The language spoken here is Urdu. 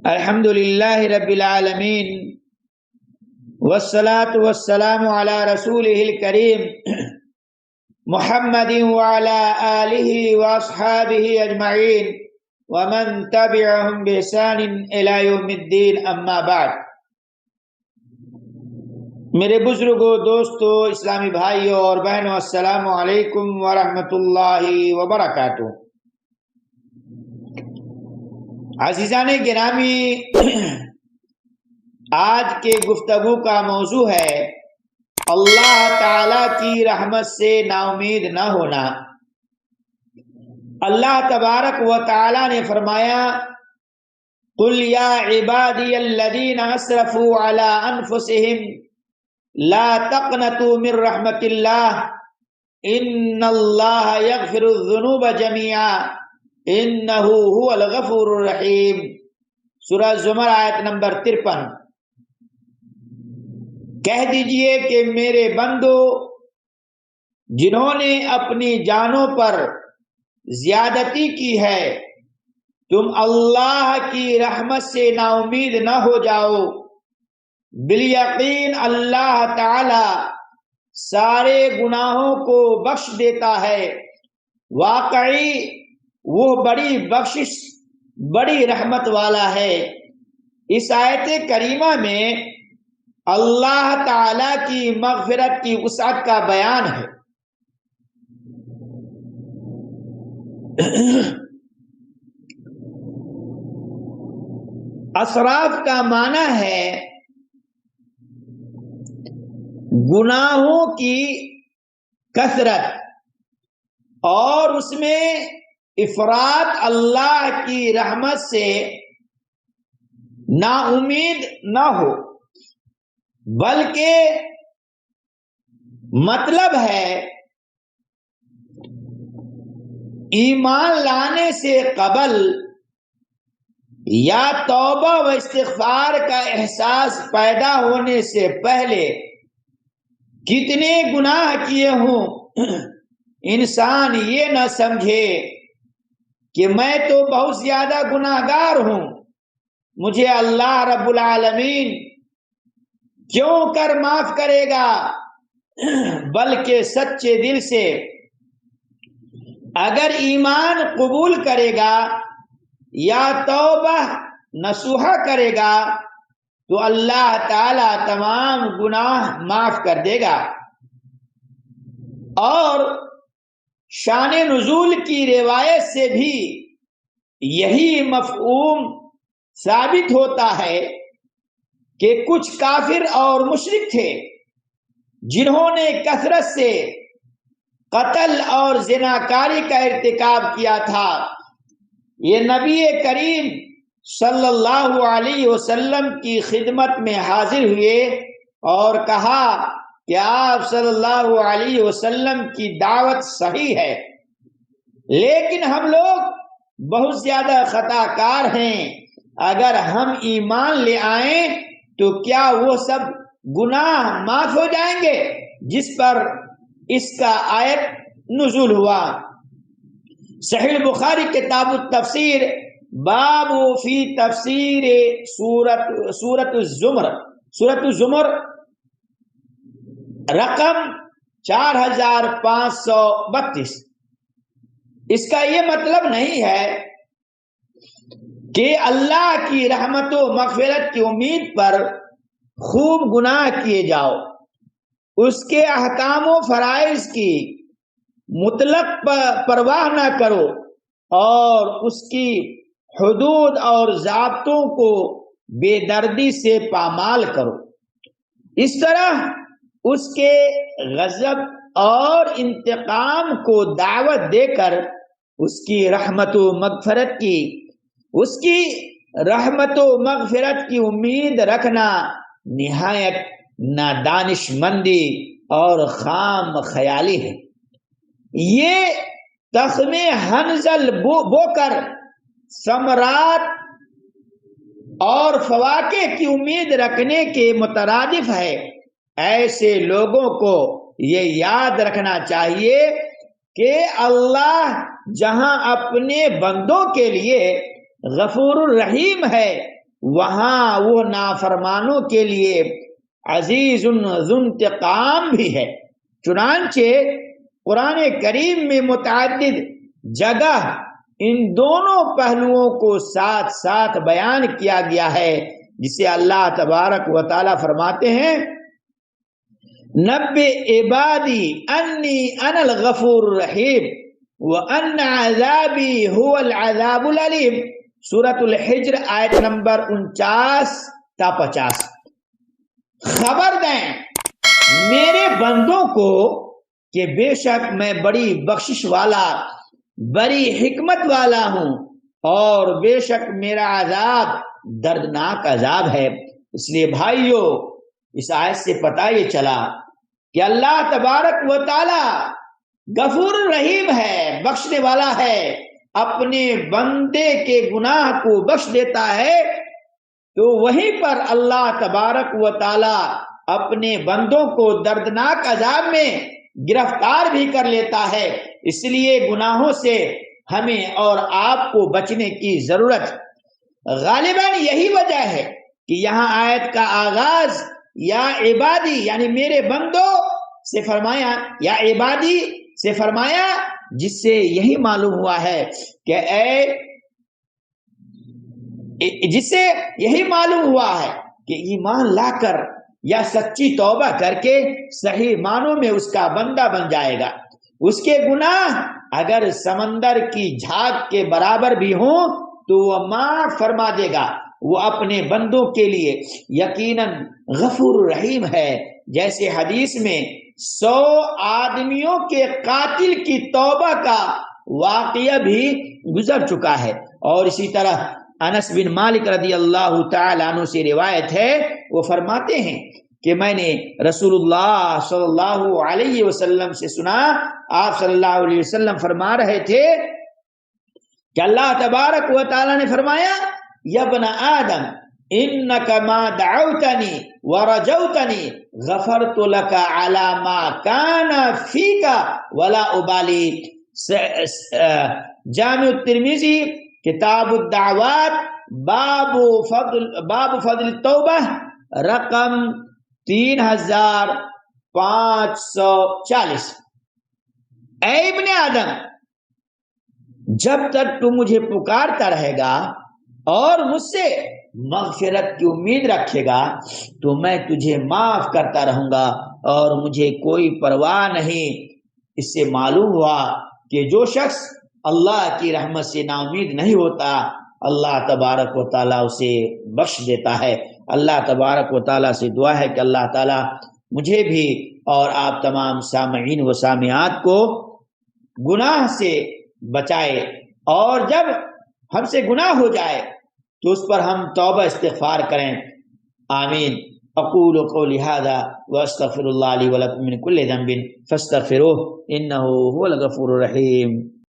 الحمد للہ رب العالمین والصلاة والسلام علی رسولہ الکریم محمد وعلی آلہ واصحابہ اجمعین ومن تبعهم بإحسان الی یوم الدین، اما بعد۔ میرے بزرگوں، دوستوں، اسلامی بھائیوں اور بہنوں، السلام علیکم ورحمۃ اللہ وبرکاتہ۔ عزیزان گرامی، آج کے گفتگو کا موضوع ہے اللہ تعالی کی رحمت سے نا امید نہ ہونا۔ اللہ تبارک و تعالی نے فرمایا، قل یا عبادی الذین اسرفوا علی انفسہم لا تقنطوا من رحمت اللہ ان اللہ یغفر الذنوب جميعا انہ هو الغفور الرحیم۔ سورہ زمر آیت نمبر 53۔ کہہ دیجئے کہ میرے بندو، جنہوں نے اپنی جانوں پر زیادتی کی ہے، تم اللہ کی رحمت سے نا امید نہ ہو جاؤ۔ بالیقین اللہ تعالی سارے گناہوں کو بخش دیتا ہے۔ واقعی وہ بڑی بخشش، بڑی رحمت والا ہے۔ اس آیت کریمہ میں اللہ تعالی کی مغفرت کی وسعت کا بیان ہے۔ اسراف کا معنی ہے گناہوں کی کثرت، اور اس میں افراط اللہ کی رحمت سے نا امید نہ ہو، بلکہ مطلب ہے ایمان لانے سے قبل یا توبہ و استغفار کا احساس پیدا ہونے سے پہلے کتنے گناہ کیے ہوں، انسان یہ نہ سمجھے کہ میں تو بہت زیادہ گناہگار ہوں، مجھے اللہ رب العالمین کیوں کر معاف کرے گا، بلکہ سچے دل سے اگر ایمان قبول کرے گا یا توبہ نصوحہ کرے گا تو اللہ تعالی تمام گناہ معاف کر دے گا۔ اور شان نزول کی روایت سے بھی یہی مفہوم ثابت ہوتا ہے کہ کچھ کافر اور مشرک تھے جنہوں نے کثرت سے قتل اور زناکاری کا ارتکاب کیا تھا۔ یہ نبی کریم صلی اللہ علیہ وسلم کی خدمت میں حاضر ہوئے اور کہا کہ آپ صلی اللہ علیہ وسلم کی دعوت صحیح ہے، لیکن ہم لوگ بہت زیادہ خطا کار ہیں، اگر ہم ایمان لے آئیں تو کیا وہ سب گناہ معاف ہو جائیں گے؟ جس پر اس کا آیت نزول ہوا۔ صحیح بخاری کتاب التفسیر، باب فی تفسیر سورۃ الزمر رقم 4532۔ اس کا یہ مطلب نہیں ہے کہ اللہ کی رحمت و مغفرت کی امید پر خوب گناہ کیے جاؤ، اس کے احکام و فرائض کی مطلق پرواہ نہ کرو اور اس کی حدود اور ضابطوں کو بے دردی سے پامال کرو۔ اس طرح اس کے غضب اور انتقام کو دعوت دے کر اس کی رحمت و مغفرت کی امید رکھنا نہایت نادانش مندی اور خام خیالی ہے۔ یہ تخم حنظل بو کر ثمرات اور فواکہ کی امید رکھنے کے مترادف ہے۔ ایسے لوگوں کو یہ یاد رکھنا چاہیے کہ اللہ جہاں اپنے بندوں کے لیے غفور الرحیم ہے، وہاں وہ نافرمانوں کے لیے عزیز ذو انتقام بھی ہے۔ چنانچہ قرآن کریم میں متعدد جگہ ان دونوں پہلوؤں کو ساتھ ساتھ بیان کیا گیا ہے، جسے اللہ تبارک و تعالی فرماتے ہیں نبئ عبادی انی انا الغفور الرحیم وان عذابی هو العذاب العلیم، سورۃ الحجر آیت نمبر 49 تا 50۔ خبر دیں میرے بندوں کو کہ بے شک میں بڑی بخشش والا، بڑی حکمت والا ہوں، اور بے شک میرا عذاب دردناک عذاب ہے۔ اس لیے بھائیو، اس آیت سے پتہ یہ چلا کہ اللہ تبارک و تعالی غفور رحیم ہے، بخشنے والا ہے، اپنے بندے کے گناہ کو بخش دیتا ہے، تو وہیں پر اللہ تبارک و تعالی اپنے بندوں کو دردناک عذاب میں گرفتار بھی کر لیتا ہے۔ اس لیے گناہوں سے ہمیں اور آپ کو بچنے کی ضرورت۔ غالباً یہی وجہ ہے کہ یہاں آیت کا آغاز یا عبادی یعنی میرے بندوں سے فرمایا، یا عبادی سے فرمایا، جس سے یہی معلوم ہوا ہے کہ جس سے یہی معلوم ہوا ہے کہ ایمان لا کر یا سچی توبہ کر کے صحیح معنوں میں اس کا بندہ بن جائے گا۔ اس کے گناہ اگر سمندر کی جھاگ کے برابر بھی ہوں تو وہ معاف فرما دے گا۔ وہ اپنے بندوں کے لیے یقیناً غفور رحیم ہے۔ جیسے حدیث میں 100 آدمیوں کے قاتل کی توبہ کا واقعہ بھی گزر چکا ہے۔ اور اسی طرح انس بن مالک رضی اللہ تعالیٰ عنہ سے روایت ہے، وہ فرماتے ہیں کہ میں نے رسول اللہ صلی اللہ علیہ وسلم سے سنا، آپ صلی اللہ علیہ وسلم فرما رہے تھے کہ اللہ تبارک و تعالیٰ نے فرمایا یا ابن آدم انک ما دعوتنی ورجوتنی غفرت لک علی ما کان فیک ولا ابالی۔ جامع الترمذی کتاب الدعوات باب فضل التوبہ رقم 3540۔ اے ابن آدم، جب تک تو مجھے پکارتا رہے گا اور مجھ سے مغفرت کی امید رکھے گا تو میں تجھے معاف کرتا رہوں گا، اور مجھے کوئی پرواہ نہیں۔ اس سے معلوم ہوا کہ جو شخص اللہ کی رحمت سے نا امید نہیں ہوتا، اللہ تبارک و تعالیٰ اسے بخش دیتا ہے۔ اللہ تبارک و تعالیٰ سے دعا ہے کہ اللہ تعالیٰ مجھے بھی اور آپ تمام سامعین و سامعات کو گناہ سے بچائے، اور جب ہم سے گناہ ہو جائے تو اس پر ہم توبہ استغفار کریں۔ آمین۔ اقول قولی ھذا واستغفر اللہ لی ولکم من کل ذنب فاستغفروہ انہ هو الغفور الرحیم۔